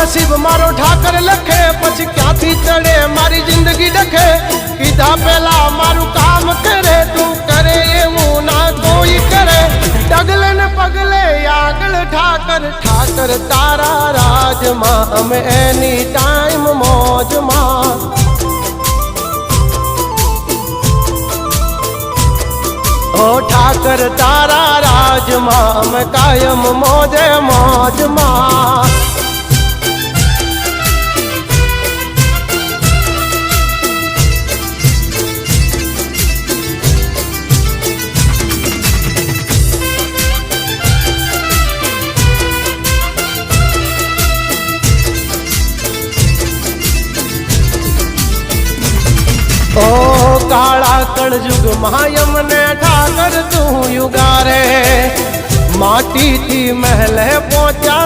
नसीब मारो ठाकर लखे पछी क्यांथी चढ़े मारी जिंदगी डखे कीधा पेला मारू काम करे तू करे एवं ना कोई करे डगले न पगले आगल ठाकर ठाकर तारा राज मां हम एनी टाइम मौज मां ओ ठाकर तारा राज मां हम कायम मौजे मौज मां ओ काला कलयुग मायम ने ठाकर तू युगारे माटी थी महल पहुंचा।